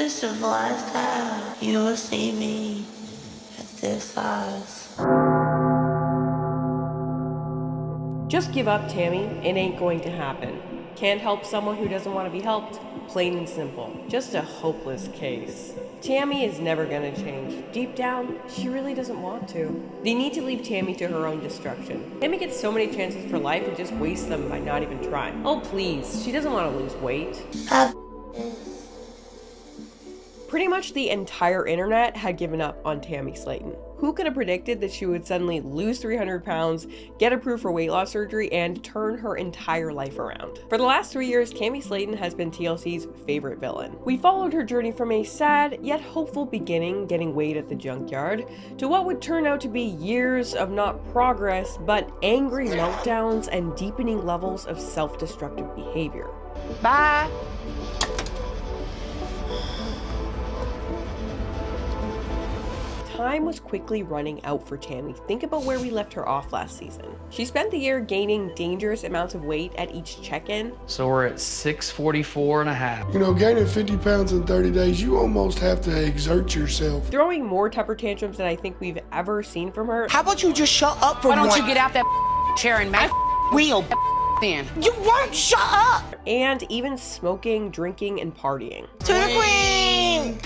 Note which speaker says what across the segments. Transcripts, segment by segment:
Speaker 1: is your lifestyle. You will see me at this size.
Speaker 2: Just give up, Tammy. It ain't going to happen. Can't help someone who doesn't want to be helped. Plain and simple. Just a hopeless case. Tammy is never gonna change. Deep down, she really doesn't want to. They need to leave Tammy to her own destruction. Tammy gets so many chances for life and just wastes them by not even trying. Oh please, she doesn't want to lose weight. Pretty much the entire internet had given up on Tammy Slaton. Who could have predicted that she would suddenly lose 300 pounds, get approved for weight loss surgery, and turn her entire life around? For the last 3 years, Tammy Slaton has been TLC's favorite villain. We followed her journey from a sad yet hopeful beginning, getting weighed at the junkyard, to what would turn out to be years of not progress, but angry meltdowns and deepening levels of self-destructive behavior.
Speaker 3: Bye.
Speaker 2: Time was quickly running out for Tammy. Think about where we left her off last season. She spent the year gaining dangerous amounts of weight at each check-in.
Speaker 4: So we're at 644 and a half.
Speaker 5: You know, gaining 50 pounds in 30 days, you almost have to exert yourself.
Speaker 2: Throwing more temper tantrums than I think we've ever seen from her.
Speaker 3: How about you just shut up for
Speaker 6: Why don't
Speaker 3: once?
Speaker 6: you get out that chair and make wheel then?
Speaker 3: You won't shut up!
Speaker 2: And even smoking, drinking, and partying.
Speaker 3: To the queen!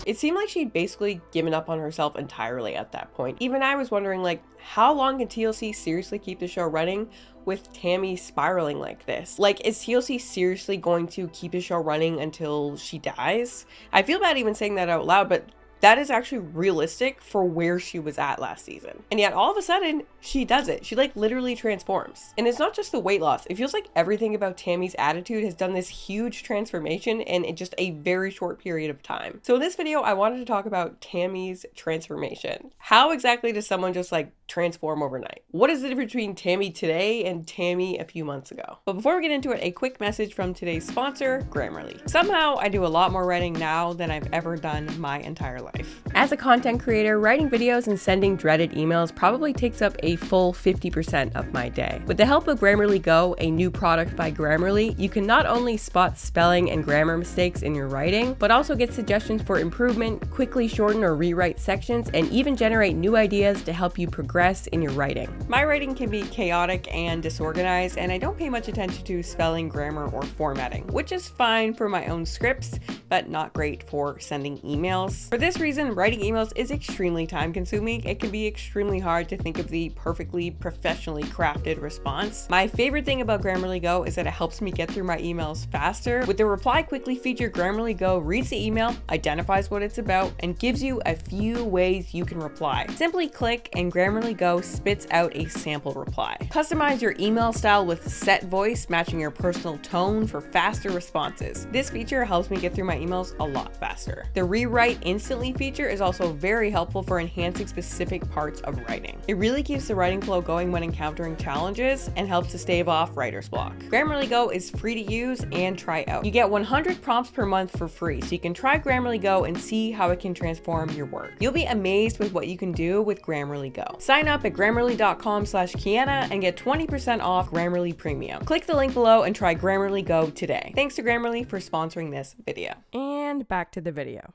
Speaker 2: It seemed like she'd basically given up on herself entirely at that point. Even I was wondering, like, how long can TLC seriously keep the show running with Tammy spiraling like this? Like, is TLC seriously going to keep the show running until she dies? I feel bad even saying that out loud, but that is actually realistic for where she was at last season. And yet all of a sudden, she does it. She like literally transforms. And it's not just the weight loss. It feels like everything about Tammy's attitude has done this huge transformation in just a very short period of time. So in this video, I wanted to talk about Tammy's transformation. How exactly does someone just like transform overnight? What is the difference between Tammy today and Tammy a few months ago? But before we get into it, a quick message from today's sponsor, Grammarly. Somehow I do a lot more writing now than I've ever done my entire life. As a content creator, writing videos and sending dreaded emails probably takes up a full 50% of my day. With the help of Grammarly Go, a new product by Grammarly, you can not only spot spelling and grammar mistakes in your writing, but also get suggestions for improvement, quickly shorten or rewrite sections, and even generate new ideas to help you progress in your writing. My writing can be chaotic and disorganized, and I don't pay much attention to spelling, grammar, or formatting, which is fine for my own scripts, but not great for sending emails. For this reason, writing emails is extremely time consuming. It can be extremely hard to think of the perfectly professionally crafted response. My favorite thing about Grammarly Go is that it helps me get through my emails faster. With the Reply Quickly feature, Grammarly Go reads the email, identifies what it's about, and gives you a few ways you can reply. Simply click and Grammarly Go spits out a sample reply. Customize your email style with set voice, matching your personal tone for faster responses. This feature helps me get through my emails a lot faster. The Rewrite Instantly feature is also very helpful for enhancing specific parts of writing. It really keeps the writing flow going when encountering challenges and helps to stave off writer's block. Grammarly Go is free to use and try out. You get 100 prompts per month for free, so you can try Grammarly Go and see how it can transform your work. You'll be amazed with what you can do with Grammarly Go. Sign up at grammarly.com/Kiana and get 20% off Grammarly Premium. Click the link below and try Grammarly Go today. Thanks to Grammarly for sponsoring this video. And back to the video.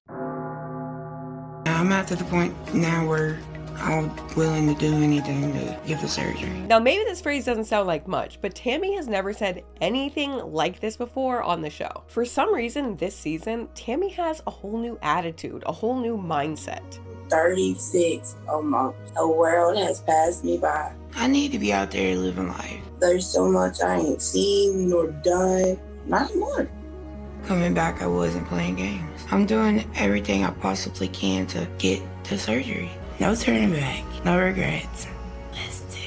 Speaker 7: I'm at the point now where I'm willing to do anything to get the surgery.
Speaker 2: Now, maybe this phrase doesn't sound like much, but Tammy has never said anything like this before on the show. For some reason, this season, Tammy has a whole new attitude, a whole new mindset.
Speaker 1: 36 almost. The world has passed me by.
Speaker 7: I need to be out there living life.
Speaker 1: There's so much I ain't seen nor done. Not anymore.
Speaker 7: Coming back, I wasn't playing games. I'm doing everything I possibly can to get the surgery. No turning back, no regrets. Let's do this.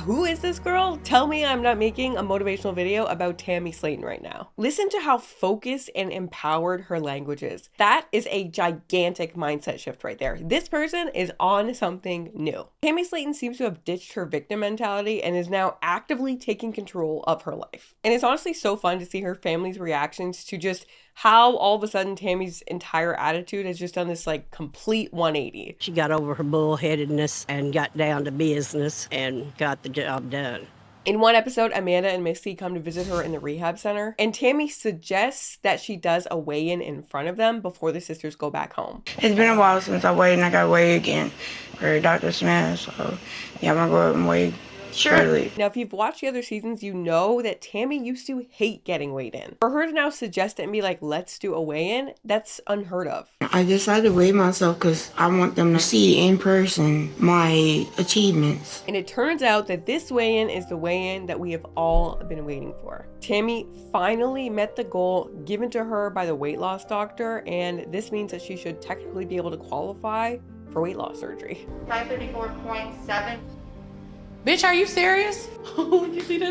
Speaker 2: Who is this girl? Tell me I'm not making a motivational video about Tammy Slaton right now. Listen to how focused and empowered her language is. That is a gigantic mindset shift right there. This person is on something new. Tammy Slaton seems to have ditched her victim mentality and is now actively taking control of her life. And it's honestly so fun to see her family's reactions to just how all of a sudden Tammy's entire attitude has just done this like complete 180.
Speaker 8: She got over her bullheadedness and got down to business and got the job done.
Speaker 2: In one episode, Amanda and Misty come to visit her in the rehab center, and Tammy suggests that she does a weigh-in in front of them before the sisters go back home.
Speaker 7: It's been a while since I weighed, and I got weighed again for Dr. Smith, so yeah, I'm gonna go up and weigh. Sure.
Speaker 2: Now, if you've watched the other seasons, you know that Tammy used to hate getting weighed in. For her to now suggest it and be like, let's do a weigh-in, that's unheard of.
Speaker 7: I decided to weigh myself because I want them to see in person my achievements.
Speaker 2: And it turns out that this weigh-in is the weigh-in that we have all been waiting for. Tammy finally met the goal given to her by the weight loss doctor, and this means that she should technically be able to qualify for weight loss surgery.
Speaker 3: 534.7.
Speaker 6: Bitch, are you serious? You see that?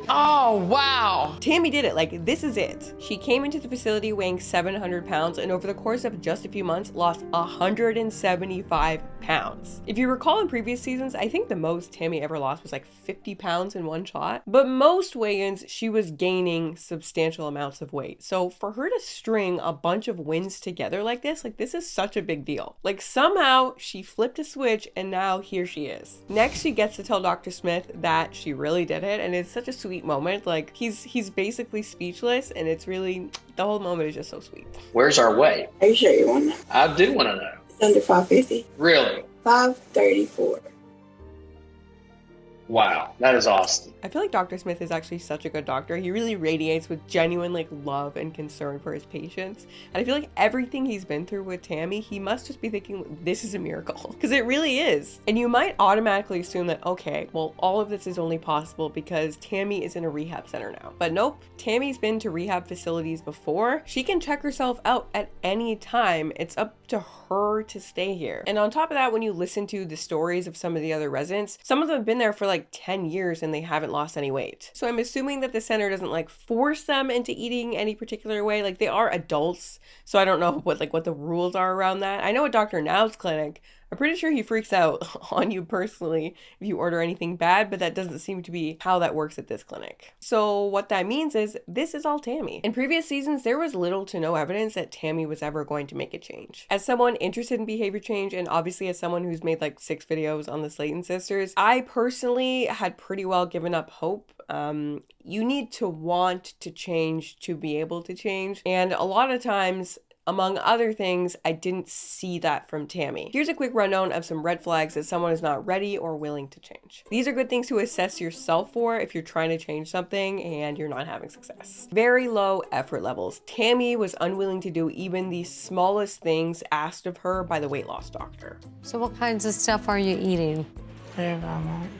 Speaker 6: Oh, wow.
Speaker 2: Tammy did it. Like, this is it. She came into the facility weighing 700 pounds and over the course of just a few months lost 175 pounds. If you recall in previous seasons, I think the most Tammy ever lost was like 50 pounds in one shot. But most weigh-ins, she was gaining substantial amounts of weight. So for her to string a bunch of wins together like this is such a big deal. Like, somehow she flipped a switch and now here she is. Next, she gets to tell Dr. Smith that she really did it, and it's such a sweet moment. Like, he's basically speechless, and it's really, the whole moment is just so sweet.
Speaker 8: Where's our weight?
Speaker 7: Are you sure you want to know?
Speaker 8: I do want to know.
Speaker 7: It's under 550.
Speaker 8: Really?
Speaker 7: 534.
Speaker 8: Wow, that is awesome.
Speaker 2: I feel like Dr. Smith is actually such a good doctor. He really radiates with genuine like love and concern for his patients. And I feel like everything he's been through with Tammy, he must just be thinking this is a miracle, because it really is. And you might automatically assume that, okay, well, all of this is only possible because Tammy is in a rehab center now. But nope, Tammy's been to rehab facilities before. She can check herself out at any time. It's up to her to stay here. And on top of that, when you listen to the stories of some of the other residents, some of them have been there for like 10 years and they haven't lost any weight. So I'm assuming that the center doesn't like force them into eating any particular way. Like, they are adults, so I don't know what the rules are around that. I know at Dr. Now's clinic, I'm pretty sure he freaks out on you personally if you order anything bad, but that doesn't seem to be how that works at this clinic. So what that means is this is all Tammy. In previous seasons, there was little to no evidence that Tammy was ever going to make a change. As someone interested in behavior change, and obviously as someone who's made like 6 videos on the Slaton sisters, I personally had pretty well given up hope. You need to want to change to be able to change. And a lot of times, among other things, I didn't see that from Tammy. Here's a quick rundown of some red flags that someone is not ready or willing to change. These are good things to assess yourself for if you're trying to change something and you're not having success. Very low effort levels. Tammy was unwilling to do even the smallest things asked of her by the weight loss doctor.
Speaker 9: So what kinds of stuff are you eating?
Speaker 7: Whatever I want.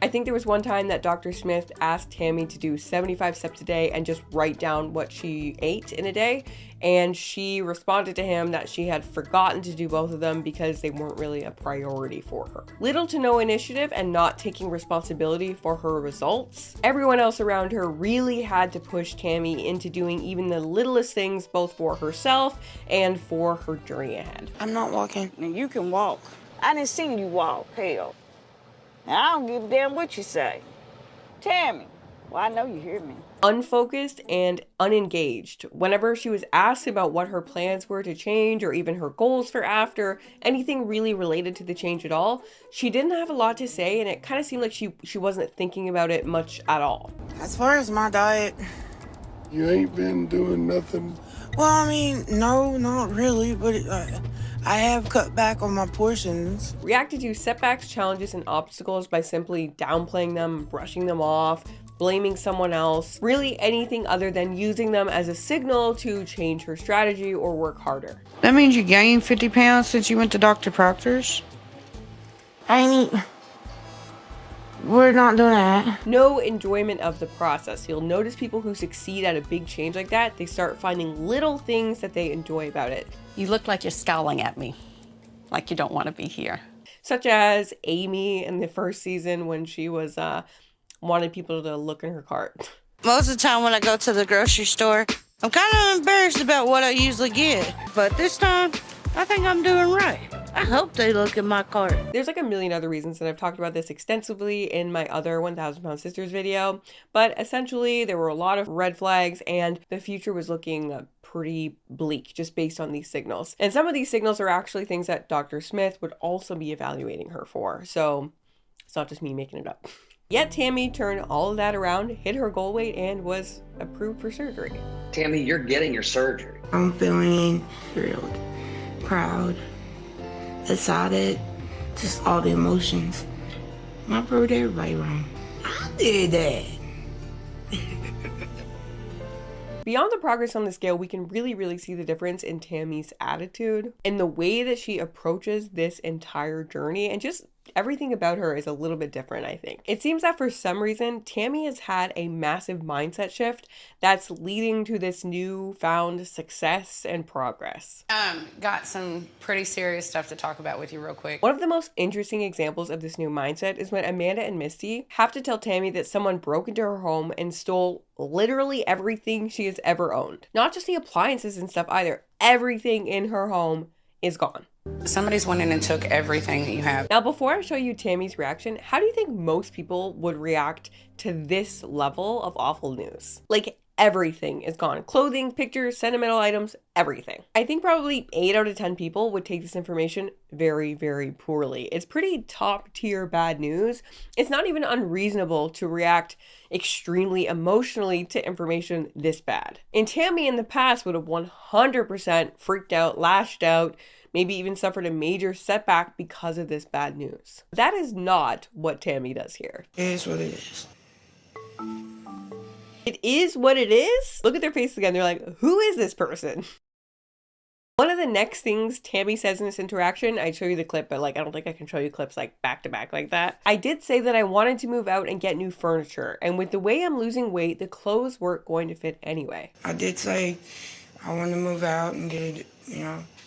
Speaker 2: I think there was one time that Dr. Smith asked Tammy to do 75 steps a day and just write down what she ate in a day. And she responded to him that she had forgotten to do both of them because they weren't really a priority for her. Little to no initiative and not taking responsibility for her results. Everyone else around her really had to push Tammy into doing even the littlest things, both for herself and for her journey ahead.
Speaker 7: I'm not walking.
Speaker 3: Now you can walk. I didn't see you walk, hell. Now, I don't give a damn what you say. Tammy, well, I know you hear me.
Speaker 2: Unfocused and unengaged. Whenever she was asked about what her plans were to change or even her goals for after, anything really related to the change at all, she didn't have a lot to say, and it kind of seemed like she wasn't thinking about it much at all.
Speaker 7: As far as my diet,
Speaker 5: You ain't been doing nothing.
Speaker 7: well, I mean, no, not really, but I have cut back on my portions.
Speaker 2: Reacted to setbacks, challenges, and obstacles by simply downplaying them, brushing them off, blaming someone else, really anything other than using them as a signal to change her strategy or work harder.
Speaker 10: That means you gained 50 pounds since you went to Dr. Proctor's?
Speaker 7: I mean, we're not doing that.
Speaker 2: No enjoyment of the process. You'll notice people who succeed at a big change like that, they start finding little things that they enjoy about it.
Speaker 6: You look like you're scowling at me, like you don't want to be here.
Speaker 2: Such as Amy in the first season when she was wanted people to look in her cart.
Speaker 10: Most of the time when I go to the grocery store, I'm kind of embarrassed about what I usually get. But this time, I think I'm doing right. I hope they look in my cart.
Speaker 2: There's like a million other reasons, and I've talked about this extensively in my other 1,000 Pound Sisters video, but essentially there were a lot of red flags and the future was looking pretty bleak just based on these signals. And some of these signals are actually things that Dr. Smith would also be evaluating her for, so it's not just me making it up. Yet Tammy turned all of that around, hit her goal weight, and was approved for surgery.
Speaker 8: Tammy, you're getting your surgery.
Speaker 7: I'm feeling thrilled, proud, excited, just all the emotions. I proved everybody wrong. I did that.
Speaker 2: Beyond the progress on the scale, we can really see the difference in Tammy's attitude and the way that she approaches this entire journey, and just everything about her is a little bit different, I think. It seems that for some reason, Tammy has had a massive mindset shift that's leading to this newfound success and progress.
Speaker 6: Got some pretty serious stuff to talk about with you real quick.
Speaker 2: One of the most interesting examples of this new mindset is when Amanda and Misty have to tell Tammy that someone broke into her home and stole literally everything she has ever owned. Not just the appliances and stuff either. Everything in her home is gone.
Speaker 6: Somebody's went in and took everything that you have.
Speaker 2: Now, before I show you Tammy's reaction, how do you think most people would react to this level of awful news? Like, everything is gone. Clothing, pictures, sentimental items, everything. I think probably 8 out of 10 people would take this information very poorly. It's pretty top tier bad news. It's not even unreasonable to react extremely emotionally to information this bad. And Tammy in the past would have 100% freaked out, lashed out, maybe even suffered a major setback because of this bad news. That is not what Tammy does here.
Speaker 7: It is what it is.
Speaker 2: It is what it is? Look at their faces again. They're like, who is this person? One of the next things Tammy says in this interaction, I'd show you the clip, but like, I don't think I can show you clips like back to back like that. I did say that I wanted to move out and get new furniture. And with the way I'm losing weight, the clothes weren't going to fit anyway.
Speaker 7: I did say I want to move out and get,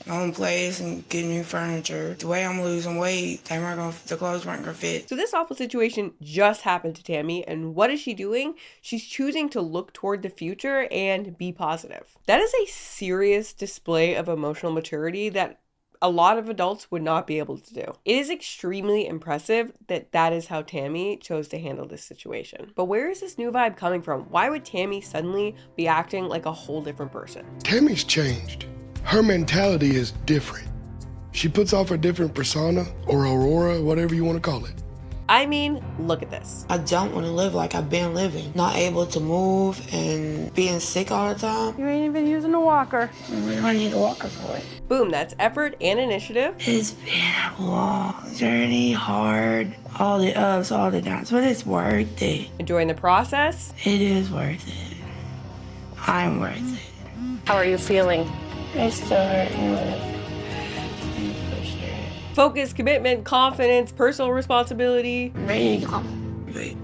Speaker 7: my own place and get new furniture. The way I'm losing weight, the clothes weren't gonna fit.
Speaker 2: So this awful situation just happened to Tammy, and what is she doing? She's choosing to look toward the future and be positive. That is a serious display of emotional maturity that a lot of adults would not be able to do. It is extremely impressive that that is how Tammy chose to handle this situation. But where is this new vibe coming from? Why would Tammy suddenly be acting like a whole different person?
Speaker 5: Tammy's changed. Her mentality is different. She puts off a different persona or aurora, whatever you want to call it.
Speaker 2: I mean, look at this.
Speaker 7: I don't want to live like I've been living. Not able to move and being sick all the time.
Speaker 3: You ain't even using a walker.
Speaker 7: We don't need a walker for it.
Speaker 2: Boom, that's effort and initiative.
Speaker 7: It's been a long journey, hard, all the ups, all the downs, but it's worth it.
Speaker 2: Enjoying the process.
Speaker 7: It is worth it. I'm worth it.
Speaker 3: How are you feeling?
Speaker 7: It's still hurting, but
Speaker 2: Focus, commitment, confidence, personal responsibility.
Speaker 7: I'm ready to go. But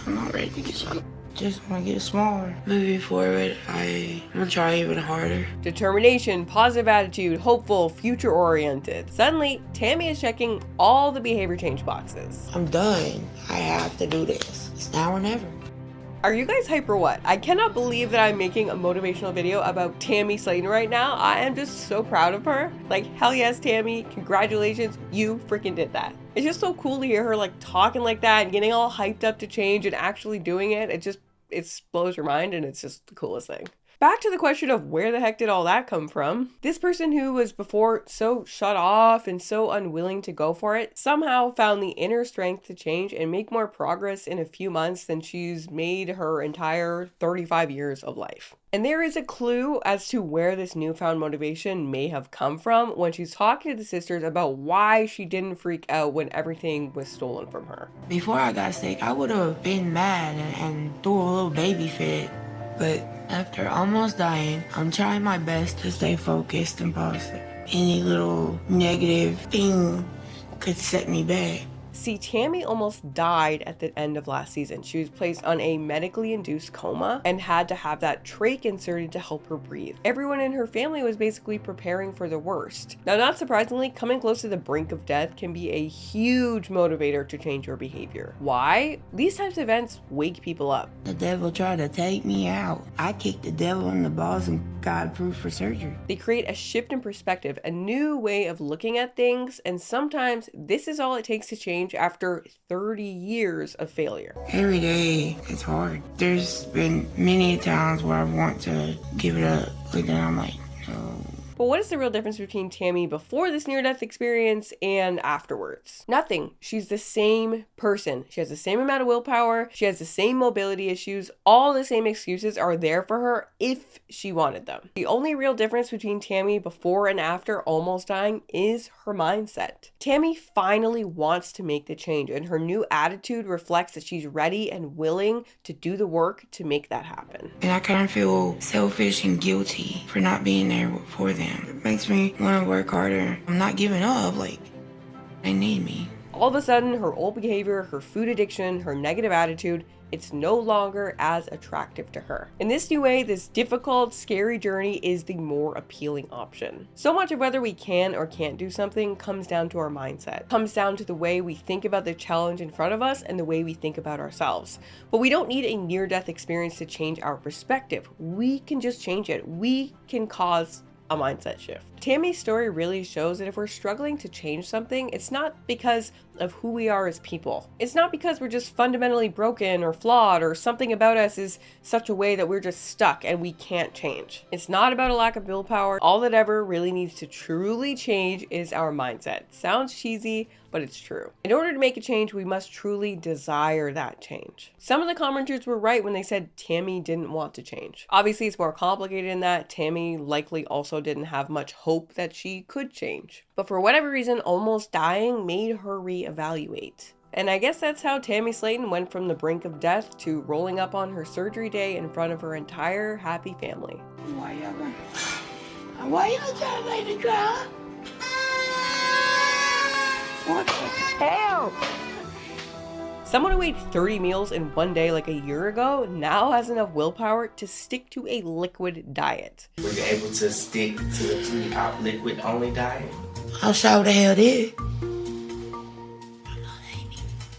Speaker 7: I'm not ready to get up. Just want to get smaller. Moving forward, I'm going to try even harder.
Speaker 2: Determination, positive attitude, hopeful, future oriented. Suddenly, Tammy is checking all the behavior change boxes.
Speaker 7: I'm done. I have to do this. It's now or never.
Speaker 2: Are you guys hype or what? I cannot believe that I'm making a motivational video about Tammy Slaton right now. I am just so proud of her. Like, hell yes, Tammy. Congratulations. You freaking did that. It's just so cool to hear her like talking like that and getting all hyped up to change and actually doing it. It blows your mind, and it's just the coolest thing. Back to the question of where the heck did all that come from? This person who was before so shut off and so unwilling to go for it somehow found the inner strength to change and make more progress in a few months than she's made her entire 35 years of life. And there is a clue as to where this newfound motivation may have come from when she's talking to the sisters about why she didn't freak out when everything was stolen from her.
Speaker 7: Before I got sick, I would have been mad and threw a little baby fit. But after almost dying, I'm trying my best to stay focused and positive. Any little negative thing could set me back.
Speaker 2: See, Tammy almost died at the end of last season. She was placed on a medically induced coma and had to have that trach inserted to help her breathe. Everyone in her family was basically preparing for the worst. Now, not surprisingly, coming close to the brink of death can be a huge motivator to change your behavior. Why? These types of events wake people up.
Speaker 7: The devil tried to take me out. I kicked the devil in the balls and got approved for surgery.
Speaker 2: They create a shift in perspective, a new way of looking at things, and sometimes this is all it takes to change after 30 years of failure.
Speaker 7: Every day it's hard. There's been many times where I want to give it up, but then I'm like, no,
Speaker 2: But what is the real difference between Tammy before this near-death experience and afterwards? Nothing. She's the same person. She has the same amount of willpower. She has the same mobility issues. All the same excuses are there for her if she wanted them. The only real difference between Tammy before and after almost dying is her mindset. Tammy finally wants to make the change, and her new attitude reflects that she's ready and willing to do the work to make that happen.
Speaker 7: And I kind of feel selfish and guilty for not being there for them. It makes me want to work harder. I'm not giving up, like, they need me.
Speaker 2: All of a sudden, her old behavior, her food addiction, her negative attitude, it's no longer as attractive to her. In this new way, this difficult, scary journey is the more appealing option. So much of whether we can or can't do something comes down to our mindset. Comes down to the way we think about the challenge in front of us and the way we think about ourselves. But we don't need a near-death experience to change our perspective. We can just change it. We can cause a mindset shift. Tammy's story really shows that if we're struggling to change something, it's not because of who we are as people. It's not because we're just fundamentally broken or flawed or something about us is such a way that we're just stuck and we can't change. It's not about a lack of willpower. All that ever really needs to truly change is our mindset. Sounds cheesy, but it's true. In order to make a change, we must truly desire that change. Some of the commenters were right when they said Tammy didn't want to change. Obviously, it's more complicated than that. Tammy likely also didn't have much hope that she could change. But for whatever reason, almost dying made her reevaluate. And I guess that's how Tammy Slaton went from the brink of death to rolling up on her surgery day in front of her entire happy family.
Speaker 7: Why y'all trying to make me cry? What the hell?
Speaker 2: Someone who ate 30 meals in one day like a year ago now has enough willpower to stick to a liquid diet.
Speaker 11: Were you able to stick to the 3-hour liquid only diet?
Speaker 7: I sure the hell did.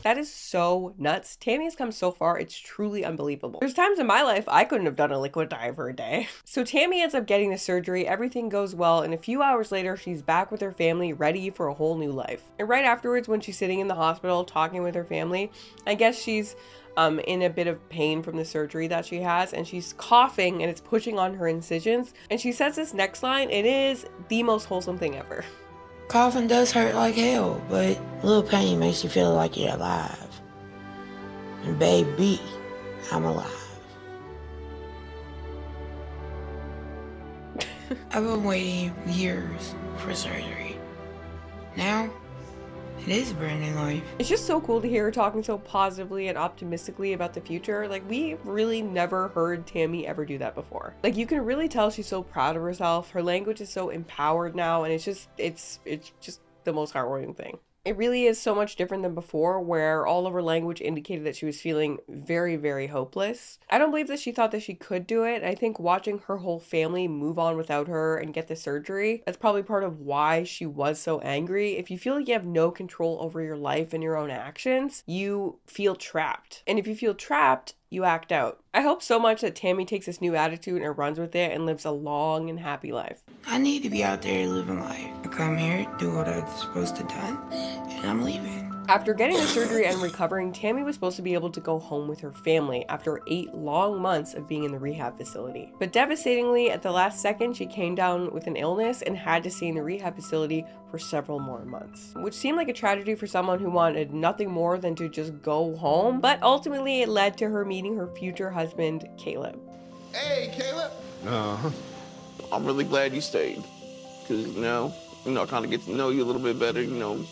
Speaker 2: That is so nuts. Tammy has come so far, it's truly unbelievable. There's times in my life I couldn't have done a liquid diet for a day. So Tammy ends up getting the surgery, everything goes well, and a few hours later, she's back with her family, ready for a whole new life. And right afterwards, when she's sitting in the hospital talking with her family, I guess she's in a bit of pain from the surgery that she has, and she's coughing and it's pushing on her incisions. And she says this next line, it is the most wholesome thing ever.
Speaker 7: Coughing does hurt like hell, but a little pain makes you feel like you're alive. And baby, I'm alive. I've been waiting years for surgery. Now, it is a brand new life.
Speaker 2: It's just so cool to hear her talking so positively and optimistically about the future. Like, we really never heard Tammy ever do that before. Like, you can really tell she's so proud of herself. Her language is so empowered now, and it's just the most heartwarming thing. It really is so much different than before, where all of her language indicated that she was feeling very, very hopeless. I don't believe that she thought that she could do it. I think watching her whole family move on without her and get the surgery, that's probably part of why she was so angry. If you feel like you have no control over your life and your own actions, you feel trapped. And if you feel trapped, you act out. I hope so much that Tammy takes this new attitude and runs with it and lives a long and happy life.
Speaker 7: I need to be out there living life. I come here, do what I'm supposed to do, and I'm leaving.
Speaker 2: After getting the surgery and recovering, Tammy was supposed to be able to go home with her family after 8 long months of being in the rehab facility. But devastatingly, at the last second, she came down with an illness and had to stay in the rehab facility for several more months, which seemed like a tragedy for someone who wanted nothing more than to just go home. But ultimately, it led to her meeting her future husband, Caleb.
Speaker 12: Hey, Caleb. I'm really glad you stayed, because, I kind of get to know you a little bit better,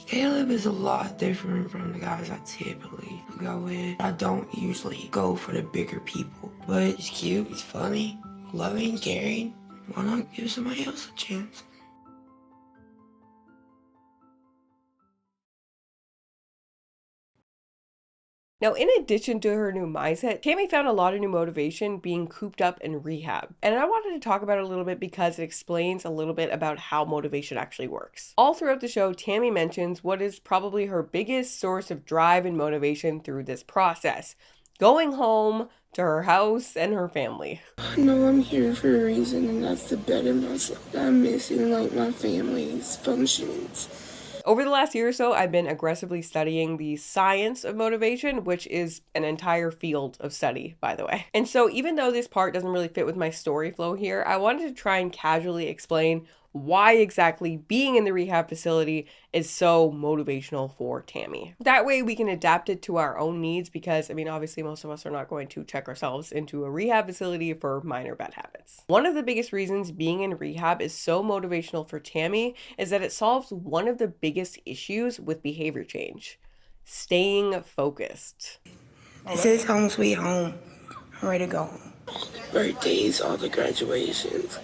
Speaker 7: Caleb is a lot different from the guys I typically go with. I don't usually go for the bigger people, but he's cute, he's funny, loving, caring. Why not give somebody else a chance?
Speaker 2: Now, in addition to her new mindset, Tammy found a lot of new motivation being cooped up in rehab. And I wanted to talk about it a little bit because it explains a little bit about how motivation actually works. All throughout the show, Tammy mentions what is probably her biggest source of drive and motivation through this process: going home to her house and her family.
Speaker 7: I know I'm here for a reason, and that's to better myself. I'm missing, my family's functions.
Speaker 2: Over the last year or so, I've been aggressively studying the science of motivation, which is an entire field of study, by the way. And so even though this part doesn't really fit with my story flow here, I wanted to try and casually explain why exactly being in the rehab facility is so motivational for Tammy. That way we can adapt it to our own needs because, I mean, obviously most of us are not going to check ourselves into a rehab facility for minor bad habits. One of the biggest reasons being in rehab is so motivational for Tammy is that it solves one of the biggest issues with behavior change: staying focused.
Speaker 7: This is home sweet home. I'm ready to go home. Birthdays, all the graduations.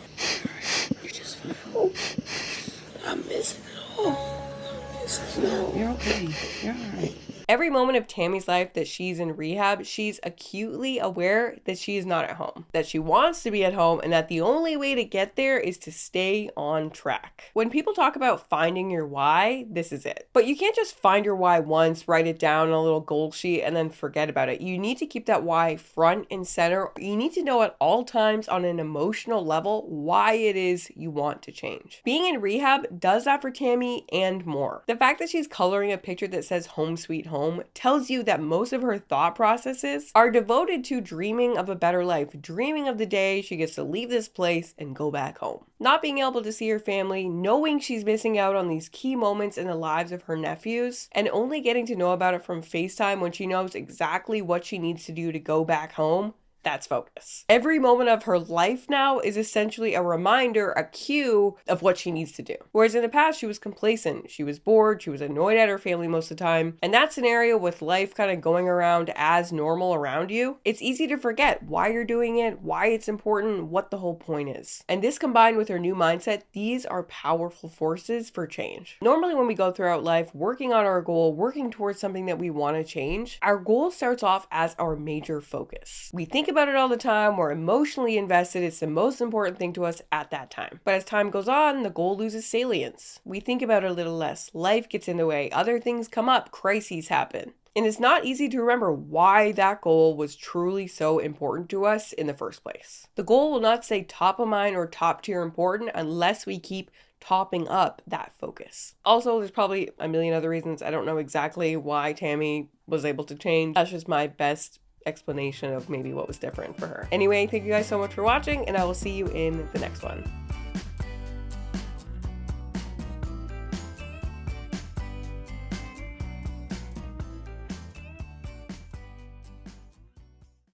Speaker 7: I'm missing it all.
Speaker 6: You're okay. You're all right.
Speaker 2: Every moment of Tammy's life that she's in rehab, she's acutely aware that she is not at home, that she wants to be at home, and that the only way to get there is to stay on track. When people talk about finding your why, this is it. But you can't just find your why once, write it down on a little goal sheet, and then forget about it. You need to keep that why front and center. You need to know at all times on an emotional level why it is you want to change. Being in rehab does that for Tammy and more. The fact that she's coloring a picture that says home sweet home tells you that most of her thought processes are devoted to dreaming of a better life, dreaming of the day she gets to leave this place and go back home. Not being able to see her family, knowing she's missing out on these key moments in the lives of her nephews, and only getting to know about it from FaceTime when she knows exactly what she needs to do to go back home. That's focus. Every moment of her life now is essentially a reminder, a cue of what she needs to do. Whereas in the past, she was complacent, she was bored, she was annoyed at her family most of the time. And that scenario with life kind of going around as normal around you, it's easy to forget why you're doing it, why it's important, what the whole point is. And this combined with her new mindset, these are powerful forces for change. Normally when we go throughout life working on our goal, working towards something that we want to change, our goal starts off as our major focus. We think about it all the time, we're emotionally invested, it's the most important thing to us at that time. But as time goes on, the goal loses salience. We think about it a little less, life gets in the way, other things come up, crises happen. And it's not easy to remember why that goal was truly so important to us in the first place. The goal will not stay top of mind or top tier important unless we keep topping up that focus. Also, there's probably a million other reasons. I don't know exactly why Tammy was able to change. That's just my best explanation of maybe what was different for her. Anyway, thank you guys so much for watching, and I will see you in the next one.